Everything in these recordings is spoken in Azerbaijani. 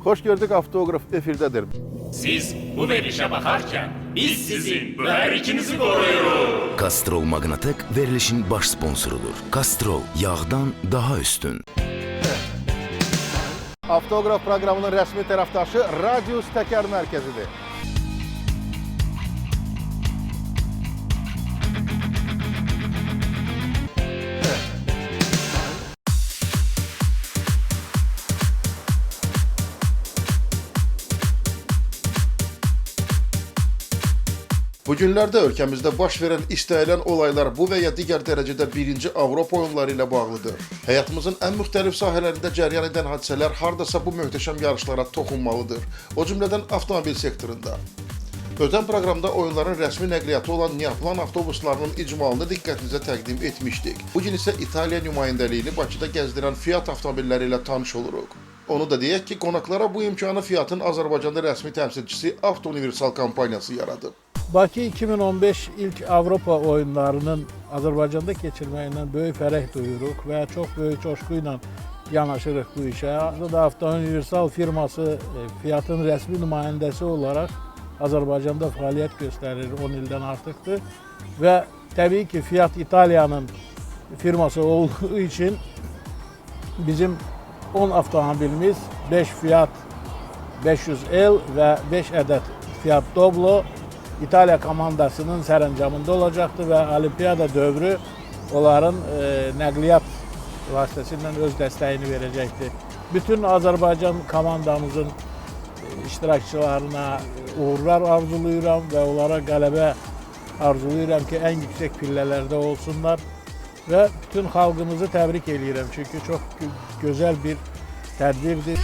Hoş gördük, Avtograf efirdədir. Siz bu verilişe bakarken biz sizin bu her ikinizi koruyoruz. Castrol Magnatek verilişin baş sponsorudur. Castrol yağdan daha üstün. Avtograf proqramının rəsmi tərəfdaşı Radius Təkər Mərkəzidir. Bu günlərdə ölkəmizdə baş verən istənilən olaylar bu və ya digər dərəcədə 1-ci Avropa oyunları ilə bağlıdır. Həyatımızın ən müxtəlif sahələrində cəryan edən hadisələr hardasa bu möhtəşəm yarışlara toxunmalıdır. O cümlədən avtomobil sektorunda. Ötən proqramda oyunların rəsmi nəqliyyatı olan Neaplan avtobuslarının icmalını diqqətinizə təqdim etmişdik. Bugün isə İtaliya nümayəndəliyini Bakıda gəzdirən Fiat avtomobilləri ilə tanış oluruq. Onu da deyək ki, qonaqlara bu imkanı Fiatın Azərbaycanda rəsmi təmsilçisi Avto Universal kompaniyası yaradıb. Bakı 2015 ilk Avropa oyunlarının Azərbaycanda keçirməyindən böyük fərəh duyuruq və çox böyük coşquyla yanaşırıq bu işə. Burada Avto Universal firması Fiatın rəsmi nümayəndəsi olaraq Azərbaycanda fəaliyyət göstərir, 10 ildən artıqdır. Və təbii ki, Fiat İtaliyanın firması olduğu üçün bizim 10 avtomobilimiz 5 Fiat 500L və 5 ədəd Fiat Doblo İtaliya komandasının sərəncamında olacaqdır və Olimpiyada dövrü onların nəqliyyat vasitəsilə öz dəstəyini verəcəkdir. Bütün Azərbaycan komandamızın iştirakçılarına uğurlar arzulayıram və onlara qələbə arzulayıram ki, ən yüksək pillələrdə olsunlar və bütün xalqımızı təbrik edirəm, çünki çox gözəl bir tədbirdir.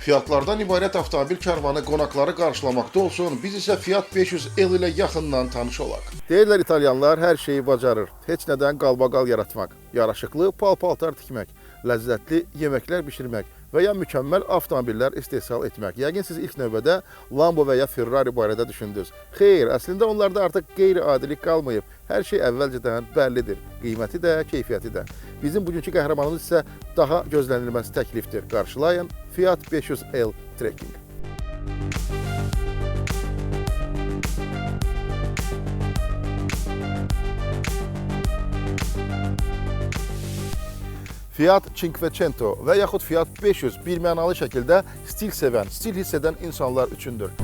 Fiatlardan ibarət avtomobil karvanı qonaqları qarşılamaqda olsun, biz isə Fiat 500L ilə yaxından tanış olaq. Deyirlər İtalyanlar hər şeyi bacarır, heç nədən qalbaqal yaratmaq, yaraşıqlı pal-paltar tikmək, ləzzətli yeməklər bişirmək və ya mükəmməl avtomobillər istehsal etmək. Yəqin siz ilk növbədə Lambo və ya Ferrari barədə düşündünüz. Xeyr, əslində onlarda artıq qeyri-adilik qalmayıb. Hər şey əvvəlcədən bəllidir. Qiyməti də, keyfiyyəti də. Bizim bugünkü qəhrəmanımız isə daha gözlənilməz təklifdir. Qarşılayın Fiat 500L Trekking. Fiat Cinquecento və yaxud Fiat 500 birmənalı şəkildə stil sevən, stil hiss edən insanlar üçündür.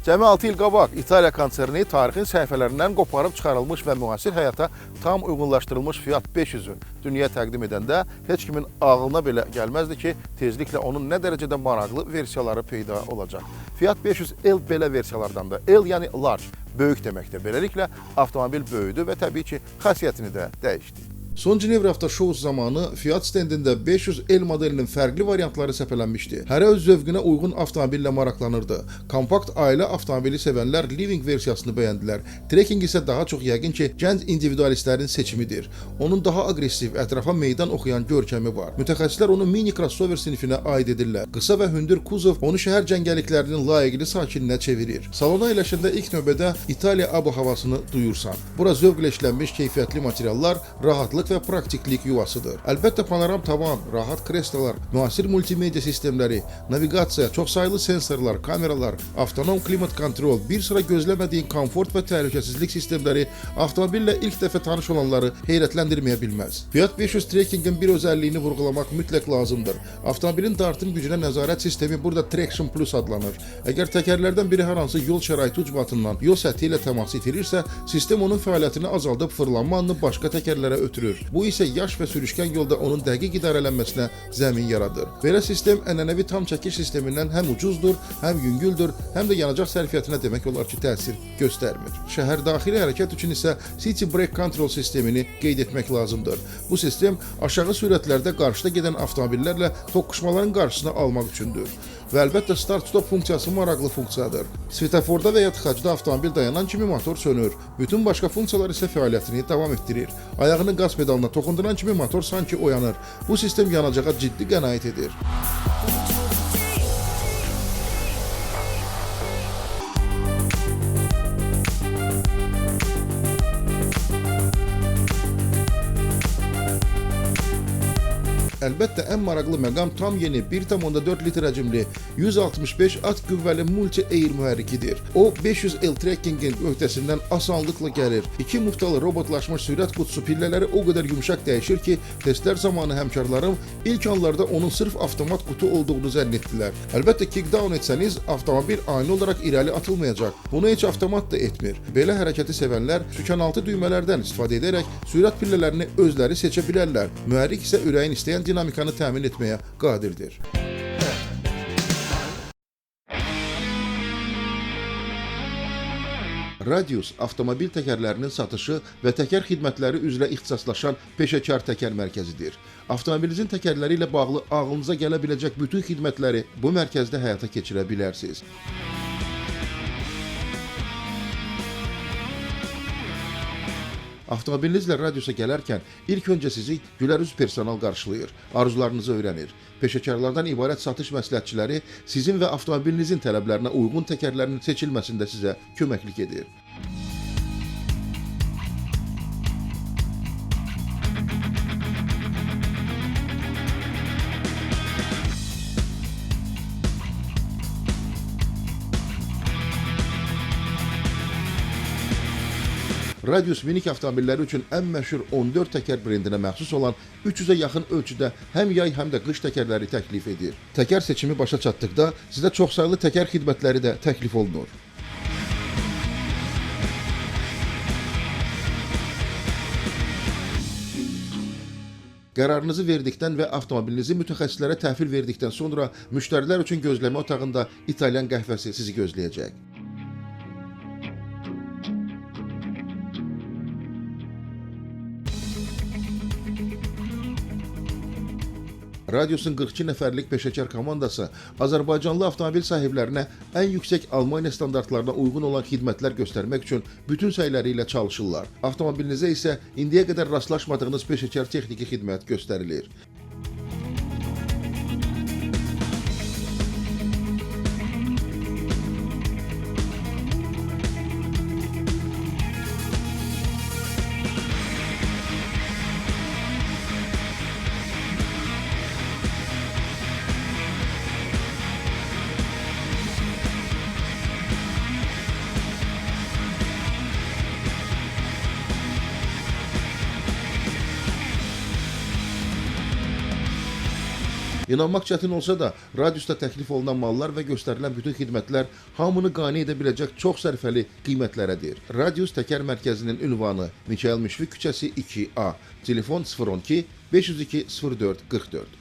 Cəmi 6 il qabaq İtaliya konserni tarixin səhifələrindən qoparıb çıxarılmış və müasir həyata tam uyğunlaşdırılmış Fiat 500-ü dünyaya təqdim edəndə heç kimin ağlına belə gəlməzdi ki, tezliklə onun nə dərəcədə maraqlı versiyaları peyda olacaq. Fiat 500L belə versiyalardandır. L yəni large, böyük deməkdir. Beləliklə, avtomobil böyüdü və təbii ki, xasiyyətini də dəyişdi. Son Cenevre Avto Show zamanı Fiat stendində 500L modelinin fərqli variantları səpələnmişdi. Hərə öz zövqünə uyğun avtomobillə maraqlanırdı. Kompakt ailə avtomobili sevənlər Living versiyasını bəyəndilər. Trekking isə daha çox yəqin ki, gənc individualistlərin seçimidir. Onun daha aqressiv, ətrafa meydan oxuyan görkəmi var. Mütəxəssislər onu mini crossover sinifinə aid edirlər. Qısa və hündür kuzov onu şəhər cəngəlliklərinin layiqli sakininə çevirir. Salona əyləşəndə ilk növbədə İtaliya ab-havasını duyursan. Bura zövqlə işlənmiş keyfiyyətli materiallar, rahatlıq və praktiklik yuvasıdır. Əlbəttə panoram tavan, rahat kreslolar, müasir multimedia sistemləri, naviqasiya, çoxsaylı sensorlar, kameralar, avtonom klimat kontrol, bir sıra gözləmədiyin komfort və təhlükəsizlik sistemləri avtomobillə ilk dəfə tanış olanları heyrətləndirməyə bilməz. Fiat 500 Trekkingin bir özəlliyini vurğulamaq mütləq lazımdır. Avtomobilin dartım gücünə nəzarət sistemi burada Traction Plus adlanır. Əgər təkərlərdən biri hər hansı yol şəraiti ucbatından yol səthi ilə təmas itirirsə, sistem onun fəaliyyətini azaldıb fırlanma anını başqa təkərlərə ötürür. sürür. Bu isə yaş və sürüşkən yolda onun dəqiq idarələnməsinə zəmin yaradır. Belə sistem ənənəvi tam çəkiş sistemindən həm ucuzdur, həm yüngüldür, həm də yanacaq sərfiyyatına demək olar ki, təsir göstərmir. Şəhər daxili hərəkət üçün isə City Brake Control sistemini qeyd etmək lazımdır. Bu sistem aşağı sürətlərdə qarşıda gedən avtomobillərlə toqquşmaların qarşısını almaq üçündür. Və əlbəttə start-stop funksiyası maraqlı funksiyadır. Svetoforda və ya tıxacda avtomobil dayanan kimi motor sönür. Bütün başqa funksiyalar isə fəaliyyətini davam etdirir. Ayağını qaz pedalına toxunduran kimi motor sanki oyanır. Bu sistem yanacağa ciddi qənaət edir. Əlbəttə, ən maraqlı məqam tam yeni 1,4 litr həcmli 165 at qüvvəli multi-air mühərrikidir. O, 500 L-Tracking'in öhdəsindən asanlıqla gəlir. 2 muftalı robotlaşmış sürət qutusu pillələri o qədər yumuşaq dəyişir ki, testlər zamanı həmkarlarım ilk anlarda onun sırf avtomat qutu olduğunu zənn etdilər. Əlbəttə, kickdown etsəniz, avtomobil ani olaraq irəli atılmayacaq. Bunu heç avtomat da etmir. Belə hərəkəti sevənlər sükanaltı düymələrdən istifadə edərək sürət pillələrini özləri seçə bilərlər. Mühərrik isə ürəyin istəyən dinamikanı təmin etməyə qadirdir. Radius avtomobil təkərlərinin satışı və təkər xidmətləri üzrə ixtisaslaşan peşəkar təkər mərkəzidir. Avtomobilinizin təkərləri ilə bağlı ağlınıza gələ biləcək bütün xidmətləri bu mərkəzdə həyata keçirə bilərsiniz. Avtomobilinizlə radiusa gələrkən ilk öncə sizi gülərüz personal qarşılayır, arzularınızı öyrənir. Peşəkarlardan ibarət satış məsləhətçiləri sizin və avtomobilinizin tələblərinə uyğun təkərlərin seçilməsində sizə köməklik edir. Radius minik avtomobilləri üçün ən məşhur 14 təkər brendinə məxsus olan 300-ə yaxın ölçüdə həm yay, həm də qış təkərləri təklif edir. Təkər seçimi başa çatdıqda sizə çoxsaylı təkər xidmətləri də təklif olunur. Qərarınızı verdikdən və avtomobilinizi mütəxəssislərə təhvil verdikdən sonra müştərilər üçün gözləmə otağında İtalyan qəhvəsi sizi gözləyəcək. Radiusun 42 nəfərlik peşəkar komandası Azərbaycanlı avtomobil sahiblərinə ən yüksək Almaniya standartlarına uyğun olan xidmətlər göstərmək üçün bütün səyləri ilə çalışırlar. Avtomobilinizə isə indiyə qədər rastlaşmadığınız peşəkar texniki xidmət göstərilir. İnanmaq çətin olsa da, radiusda təklif olunan mallar və göstərilən bütün xidmətlər hamını qane edə biləcək çox sərfəli qiymətlərədir. Radius Təkər Mərkəzinin ünvanı Mikayıl Müşfiq küçəsi 2A, telefon 012 502 04 44.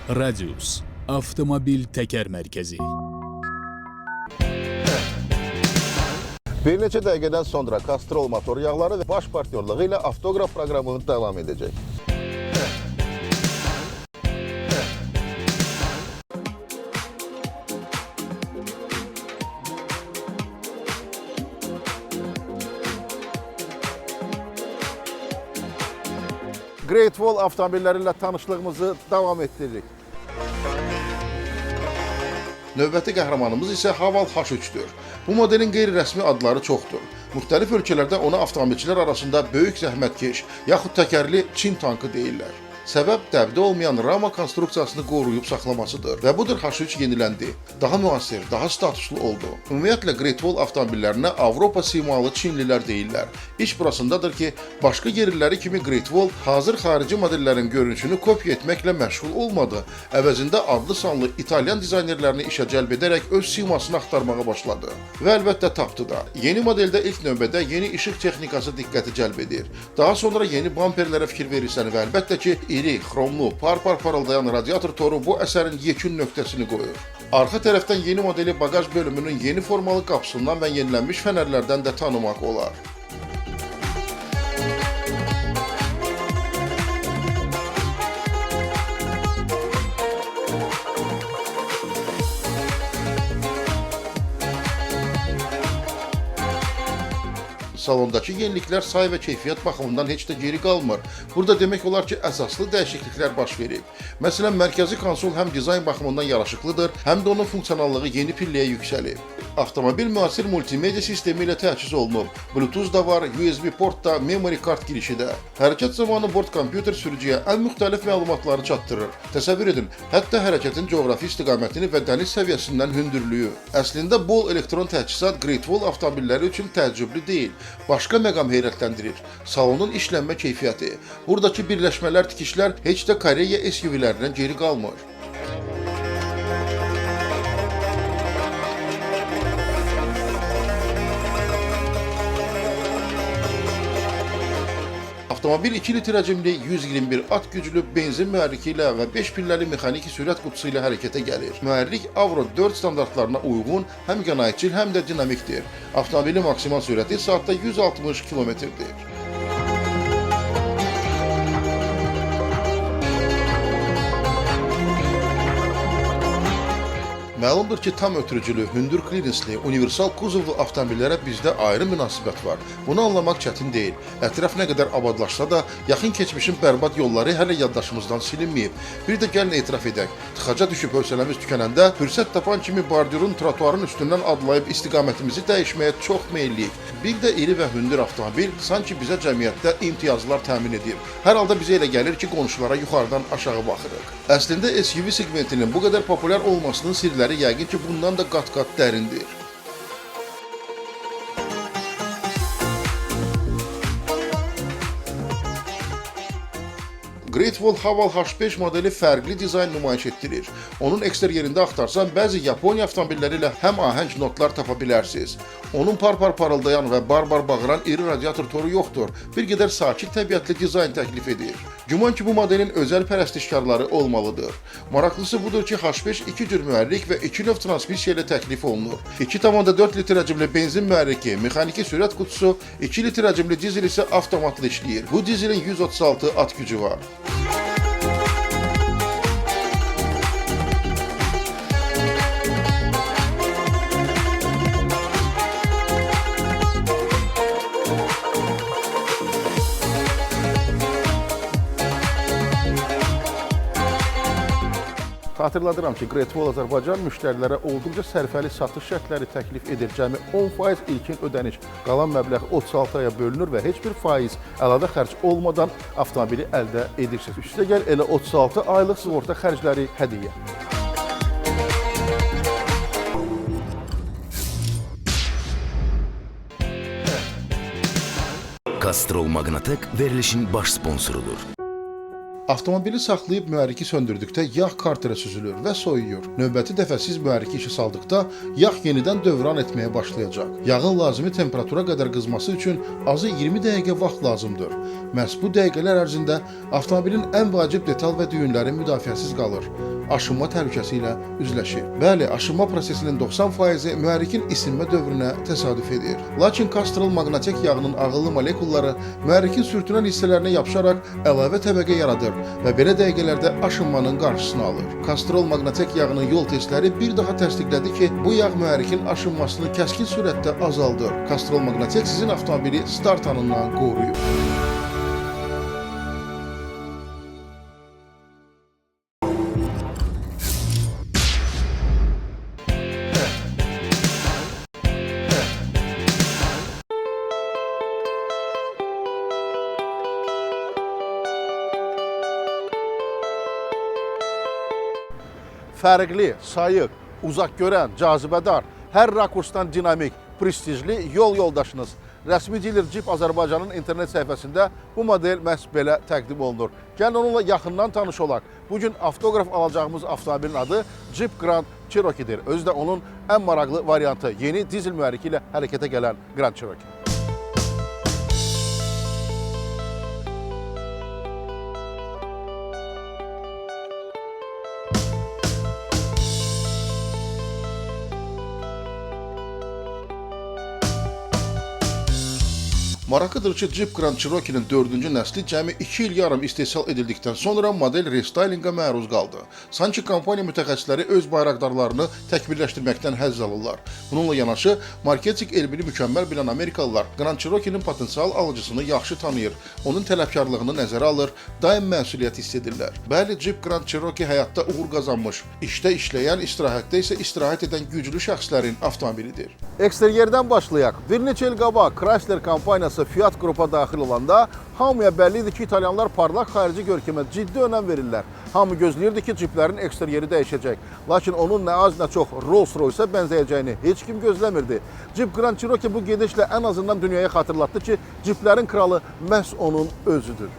Radius Avtomobil Təkər Mərkəzi. Bir neçə dəqiqədən sonra Castrol motor yağları və baş partnyorluğu ilə avtoqraf proqramı davam edəcək. Great Wall avtomobilləri ilə tanışlığımızı davam etdiririk. Növbəti qəhrəmanımız isə Haval H3-dür. Bu modelin qeyri-rəsmi adları çoxdur. Müxtəlif ölkələrdə ona avtomobilçilər arasında böyük zəhmətkeş, yaxud təkərli Çin tankı deyirlər. Səbəb dəbdə olmayan rama konstruksiyasını qoruyub saxlamasıdır və budur H3 yeniləndi. Daha müasir, daha statuslu oldu. Ümumiyyətlə Great Wall avtomobillərinə Avropa simalı Çinlilər deyirlər. İş burasındadır ki, başqa yerliləri kimi Great Wall hazır xarici modellərin görünüşünü kopya etməklə məşğul olmadı. Əvəzində adlı sanlı İtalyan dizaynerlərini işə cəlb edərək öz simasını axtarmağa başladı. Və əlbəttə tapdı da. Yeni modeldə ilk növbədə yeni işıq texnikası diqqəti cəlb edir. Daha sonra yeni bamperlərə fikir verirsən və əlbəttə ki, iri, xromlu, par-par parıldayan radiator toru bu əsərin yekun nöqtəsini qoyur. Arxa tərəfdən yeni modeli baqaj bölümünün yeni formalı qapısından və yenilənmiş fənərlərdən də tanımaq olar. Salondakı yeniliklər say və keyfiyyət baxımından heç də geri qalmır. Burada demək olar ki, əsaslı dəyişikliklər baş verib. Məsələn, mərkəzi konsol həm dizayn baxımından yaraşıqlıdır, həm də onun funksionallığı yeni pilləyə yüksəlib. Avtomobil müasir multimedia sistemi ilə təchiz olunub. Bluetooth da var, USB port da, memory kart girişi də. Hərəkət zamanı bord kompüter sürücüyə ən müxtəlif məlumatları çatdırır. Təsəvvür edin, hətta hərəkətin coğrafi istiqamətini və dəniz səviyyəsindən hündürlüyü. Əslində bol elektron təchizat Great Wall avtomobilləri üçün təəccüblü deyil. Başqa məqam heyrətləndirir. Salonun işlənmə keyfiyyəti. Buradakı birləşmələr, tikişlər heç də Koreya SUV-lərindən geri qalmır. Avtomobil 2 litr həcmli 121 at güclü benzin mühərriki ilə və 5 pilləli mexaniki sürət qutusu ilə hərəkətə gəlir. Mühərrik Avro 4 standartlarına uyğun, həm qənaətcil, həm də dinamikdir. Avtomobilin maksimal sürəti saatda 160 km-dir. Məlumdur ki, tam ötürücülü, hündür klirensli, universal kuzovlu avtomobillərə bizdə ayrı münasibət var. Bunu anlamaq çətin deyil. Ətraf nə qədər abadlaşsa da, yaxın keçmişin bərbad yolları hələ yaddaşımızdan silinməyib. Bir də gəlin etiraf edək. Tıxaca düşüb hövsələmiz tükənəndə, fürsət tapan kimi bordürün, trotuarın üstündən adlayıb istiqamətimizi dəyişməyə çox meyilliyik. Bir də iri və hündür avtomobil sanki bizə cəmiyyətdə imtiyazlar təmin edir. Hər halda bizə elə gəlir ki, qonşulara yuxarıdan aşağı baxırıq. Əslində SUV segmentinin bu qədər populyar olmasının sirləri yəqin ki, bundan da qat-qat dərindir. Great Wall Haval H5 modeli fərqli dizayn nümayiş etdirir. Onun eksteryerində axtarsan, bəzi Yaponiya avtomobilləri ilə həm ahəng notlar tapa bilərsiniz. Onun par-par parıldayan və bar-bar bağıran iri radiator toru yoxdur. Bir qədər sakit təbiətli dizayn təklif edir. Güman ki, bu modelin özəl pərəstişkarları olmalıdır. Maraqlısı budur ki, H5 2 cür mühərrik və 2 növ transmisiya ilə təklif olunur. 2,4 litr həcmli benzin mühərriki, mexaniki sürət qutusu, 2 litr həcmli dizel isə avtomatlı işləyir. Bu dizelin 136 at gücü var. Xatırladıram ki, Great Wall Azərbaycan müştərilərə olduqca sərfəli satış şərtləri təklif edir. Cəmi 10% ilkin ödəniş, qalan məbləğ 36 aya bölünür və heç bir faiz əlavə xərc olmadan avtomobili əldə edirsiniz. Üstə gəl elə 36 aylıq sığorta xərcləri hədiyyə. Castrol Magnatek verilişin baş sponsorudur. Avtomobili saxlayıb mühərriki söndürdükdə yağ karterə süzülür və soyuyur. Növbəti dəfə siz mühərriki işə saldıqda yağ yenidən dövran etməyə başlayacaq. Yağın lazımi temperatura qədər qızması üçün azı 20 dəqiqə vaxt lazımdır. Məhz bu dəqiqələr ərzində avtomobilin ən vacib detal və düyünləri müdafiəsiz qalır. Aşınma təhlükəsi ilə üzləşir. Bəli, aşınma prosesinin 90%-i mühərrikin isinmə dövrünə təsadüf edir. Lakin Castrol Magnatek yağının ağıllı molekulları mühərrikin sürtünən hissələrinə yapışaraq əlavə təbəqə yaradır və belə dəqiqələrdə aşınmanın qarşısını alır. Castrol Magnatek yağının yol testləri bir daha təsdiqlədi ki, bu yağ mühərrikin aşınmasını kəskin sürətdə azaldır. Castrol Magnatek sizin avtomobili start anından qoruyur. fərqli, sayıq, uzaq görən, cazibədar, hər rakursdan dinamik, prestijli yol yoldaşınız. Rəsmi dilir Jeep Azərbaycanın internet səhifəsində bu model məhz belə təqdim olunur. Gəlin onunla yaxından tanış olaq. Bugün avtoqraf alacağımız avtomobilin adı Jeep Grand Cherokee'dir. Özü də onun ən maraqlı variantı, yeni dizel mühərriki ilə hərəkətə gələn Grand Cherokee. Maraqlıdır ki, Jeep Grand Cherokee'nin 4-cü nəsli cəmi 2 il yarım istehsal edildikdən sonra model restylinqa məruz qaldı. Sanki kompaniya mütəxəssisləri öz bayraqdarlarını təkmilləşdirməkdən həzz alırlar. Bununla yanaşı, marketinq elmini mükəmməl bilən Amerikalılar Grand Cherokee'nin potensial alıcısını yaxşı tanıyır, onun tələbkarlığını nəzərə alır, daim məsuliyyət hiss edirlər. Bəli, Jeep Grand Cherokee həyatda uğur qazanmış, işdə işləyən, istirahətdə isə istirahət edən güclü şəxslərin avtomobilidir. Eksteryerdən başlayaq. Bir neçə il qabaq Chrysler kompaniyası Fiat qrupa daxil olanda hamıya bəlli idi ki, İtalyanlar parlaq xarici görkəmə ciddi önəm verirlər. Hamı gözləyirdi ki, Jeeplərin eksteryeri dəyişəcək. Lakin onun nə az nə çox Rolls-Royce'a bənzəyəcəyini heç kim gözləmirdi. Jeep Grand Cherokee bu gedişlə ən azından dünyaya xatırlatdı ki, Jeeplərin kralı məhz onun özüdür.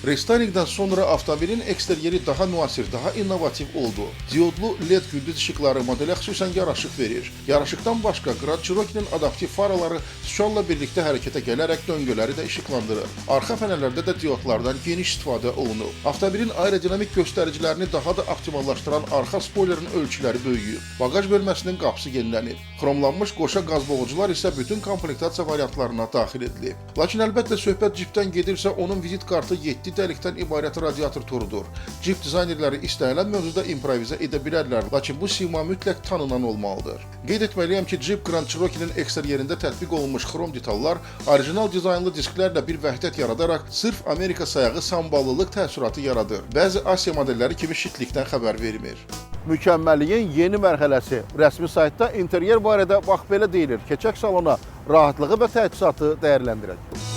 Restylingdən sonra avtomobilin eksteryeri daha müasir, daha innovativ oldu. Diodlu LED gündüz işıqları modelə xüsusən yaraşıq verir. Yaraşıqdan başqa Grand Cherokee'nin adaptiv faraları sükanla birlikdə hərəkətə gələrək döngələri də işıqlandırır. Arxa fənərlərdə də diodlardan geniş istifadə olunub. Avtomobilin aerodinamik göstəricilərini daha da optimallaşdıran arxa spoilerin ölçüləri böyüyüb. Bagaj bölməsinin qapısı yenilənib. Xromlanmış qoşa qazboğucular isə bütün komplektasiya variantlarına daxil edilib. Lakin əlbəttə söhbət Jeepdən gedirsə, onun vizit kartı 7 dəlikdən ibarət radiator torudur. Jeep dizaynerləri istənilən mövzuda improvizə edə bilərlər, lakin bu sima mütləq tanınan olmalıdır. Qeyd etməliyəm ki, Jeep Grand Cherokee'nin eksteryerində tətbiq olunmuş xrom detallar orijinal dizaynlı disklərlə bir vəhdət yaradaraq sırf Amerika sayağı samballılıq təəssüratı yaradır. Bəzi Asiya modelləri kimi şitlikdən xəbər vermir. Mükəmməlliyin yeni mərhələsi. Rəsmi saytda interyer barədə bax belə deyilir. Keçək salona, rahatlığı və təchizatı dəyərləndirək.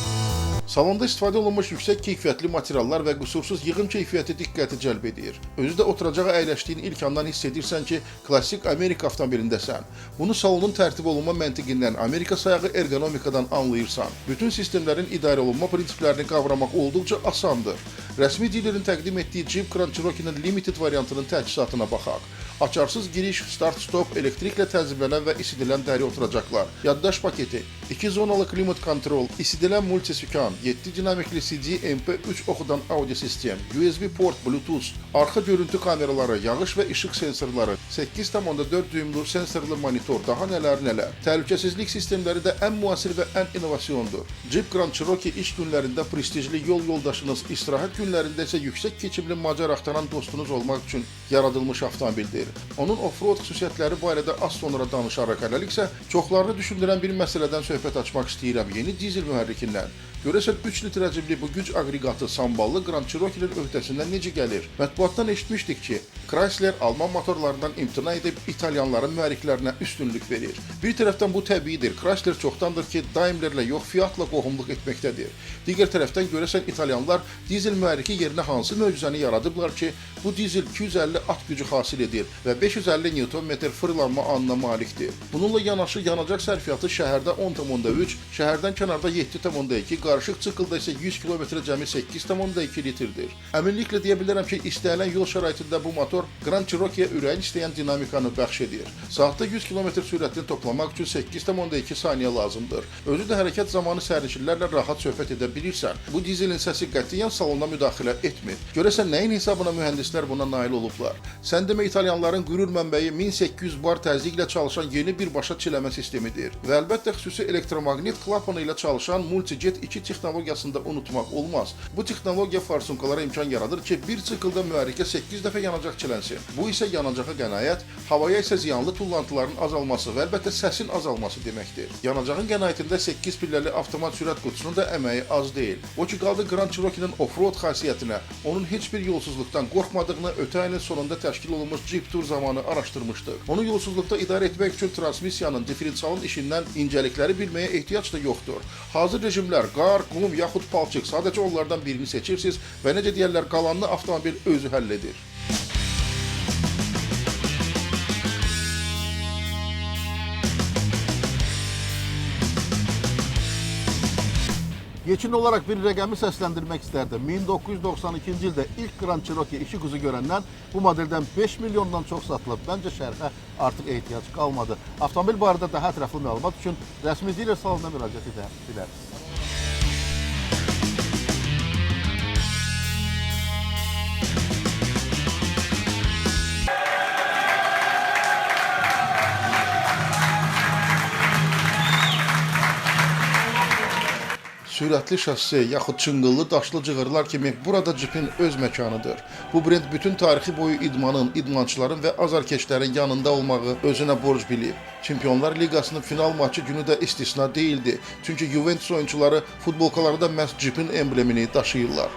Salonda istifadə olunmuş yüksək keyfiyyətli materiallar və qüsursuz yığım keyfiyyəti diqqəti cəlb edir. Özü də oturacağa əyləşdiyin ilk andan hiss edirsən ki, klassik Amerika avtomobilindəsən. Bunu salonun tərtib olunma məntiqindən, Amerika sayağı ergonomikadan anlayırsan. Bütün sistemlərin idarə olunma prinsiplərini qavramaq olduqca asandır. Rəsmi dilerin təqdim etdiyi Jeep Grand Cherokee'nin Limited variantının təchizatına baxaq. Açarsız giriş, start-stop, elektriklə tənzimlənən və isidilən dəri oturacaqlar, yaddaş paketi, 2 zonalı klimat kontrol, isidilən multisükan, 7 dinamikli CD, MP3 oxudan audio sistem, USB port, Bluetooth, arxa görüntü kameraları, yağış və işıq sensorları, 8,4 düymlü sensorlu monitor, daha nələr. Təhlükəsizlik sistemləri də ən müasir və ən innovasyondur. Jeep Grand Cherokee iş günlərində prestijli yol yoldaşınız, istirahət günlərində isə yüksək keçimli macar axtaran dostunuz olmaq üçün yaradılmış avtomobildir. Onun off-road xüsusiyyətləri barədə az sonra danışaraq, hələlik isə çoxlarını düşündürən bir məsələdən söhbət açmaq istəyirəm. Yeni dizel mühərrikindən. Görəsən 3 litr həcmli bu güc aqreqatı samballı Grand Cherokee'nin öhdəsindən necə gəlir? Mətbuatdan eşitmişdik ki, Chrysler Alman motorlarından imtina edib İtalyanların mühərriklərinə üstünlük verir. Bir tərəfdən bu təbiidir. Chrysler çoxdandır ki, Daimlerlə yox, Fiatla qohumluq etməkdədir. Digər tərəfdən görəsən İtalyanlar dizel mühərriki yerinə hansı möcüzəni yaradıblar ki, bu dizel 250 at gücü hasil edir və 550 Nm fırlanma anına malikdir. Bununla yanaşı yanacaq sərfiyyatı şəhərdə 10,3, şəhərdən kənarda 7,2, qarışıq çıxılda isə 100 km cəmi 8,2 litrdir. Əminliklə deyə bilərəm ki, istənilən yol şəraitində bu motor Grand Cherokee'yə ürəyin istəyən dinamikanı bəxş edir. Saatda 100 km sürətini toplamaq üçün 8,2 saniyə lazımdır. Özü də hərəkət zamanı sərnişinlərlə rahat söhbət edə bilirsən. Bu dizelin səsi qətiyyən salona müdaxilə etmir. Görəsən nəyin hesabına mühəndislər buna nail olublar? Sən demə İtalyanların qürur mənbəyi 1800 bar təzyiqlə çalışan yeni birbaşa çiləmə sistemidir. Və əlbəttə xüsusi elektromaqnit klapanı ilə çalışan Multijet 2 texnologiyası texnologiyasını da unutmaq olmaz. Bu texnologiya farsunkalara imkan yaradır ki, bir sikldə mühərrikə 8 dəfə yanacaq çilənsin. Bu isə yanacağa qənaət, havaya isə ziyanlı tullantıların azalması və əlbəttə səsin azalması deməkdir. Yanacağın qənaətində 8 pilləli avtomat sürət qutusunun da əməyi az deyil. O ki, qaldı Grand Cherokee-nin off-road xasiyyətinə, onun heç bir yolsuzluqdan qorxmadığını ötən ayın sonunda təşkil olunmuş Jeep Tour zamanı araşdırmışdıq. Onu yolsuzluqda idarə etmək üçün transmissiyanın, diferensialın işindən incəlikləri bilməyə ehtiyac da yoxdur. Hazır rejimlər, qar, qum yaxud palçıq, sadəcə onlardan birini seçirsiniz və necə deyərlər, qalanını avtomobil özü həll edir. Yekun olaraq bir rəqəmi səsləndirmək istərdim. 1992-ci ildə ilk Grand Cherokee 2 quzu görəndən bu modeldən 5 milyondan çox satılıb. Bəncə şərhə artıq ehtiyac qalmadı. Avtomobil barədə daha ətraflı məlumat üçün rəsmi diler salonuna müraciət edə bilərsiniz. Sürətli şassi, yaxud çınqıllı, daşlı cığırlar kimi burada Jeep'in öz məkanıdır. Bu brend bütün tarixi boyu idmanın, idmançıların və azarkeşlərin yanında olmağı özünə borc bilib. Çempionlar Liqasının final maçı günü də istisna deyildi. Çünki Juventus oyuncuları futbolkaları da məhz Jeep'in emblemini daşıyırlar.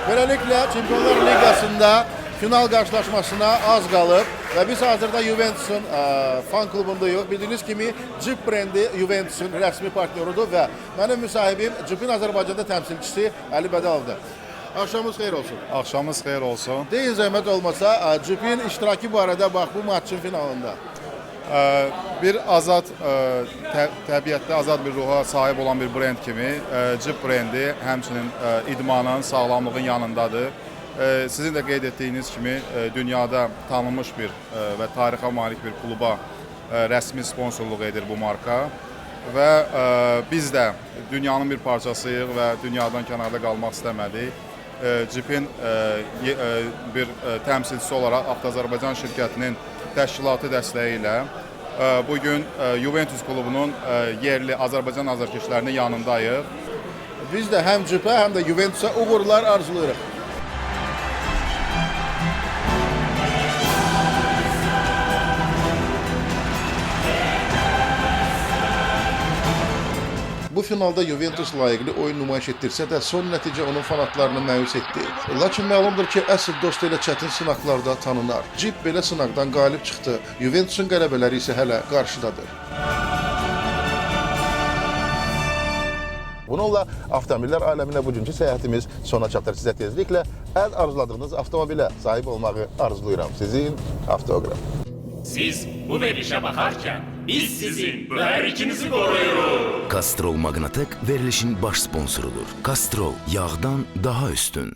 Beləliklə, Çempionlar Liqasında final qarşılaşmasına az qalıb və biz hazırda Juventus'un fan klubundayıq. Bildiyiniz kimi Jeep brendi Juventus'un rəsmi partnyorudur və mənim müsahibim Jeep'in Azərbaycanda təmsilçisi Əli Bədəlovdur. Axşamınız xeyir olsun. Axşamınız xeyir olsun. Deyin zəhmət olmasa, Jeep'in iştirakı barədə bax bu maçın finalında. Bir azad, təbiətdə azad bir ruha sahib olan bir brend kimi Jeep brendi həmçinin idmanın, sağlamlığın yanındadır. Sizin də qeyd etdiyiniz kimi dünyada tanınmış bir və tarixə malik bir kluba rəsmi sponsorluq edir bu marka və biz də dünyanın bir parçasıyıq və dünyadan kənarda qalmaq istəmədik. Jeep'in bir təmsilçisi olaraq Avtoazərbaycan şirkətinin təşkilatı dəstəyi ilə bugün Juventus klubunun yerli Azərbaycan azarkeşlərinin yanındayıq. Biz də həm Jeep'ə, həm də Juventus'a uğurlar arzulayırıq. Bu finalda Juventus layiqli oyun nümayiş etdirsə də son nəticə onun fanatlarını məyus etdi. Lakin məlumdur ki, əsl dost elə çətin sınaqlarda tanınar. Jeep belə sınaqdan qalib çıxdı. Juventusun qələbələri isə hələ qarşıdadır. Bununla avtomobillər aləminə bugünkü səyahətimiz sona çatır. Sizə tezliklə ən arzuladığınız avtomobilə sahib olmağı arzulayıram. Sizin Avtoqraf. Siz bu verilişe bakarken biz sizin mühərrikinizi koruyuruq. Castrol Magnatek verilişin baş sponsorudur. Castrol yağdan daha üstün.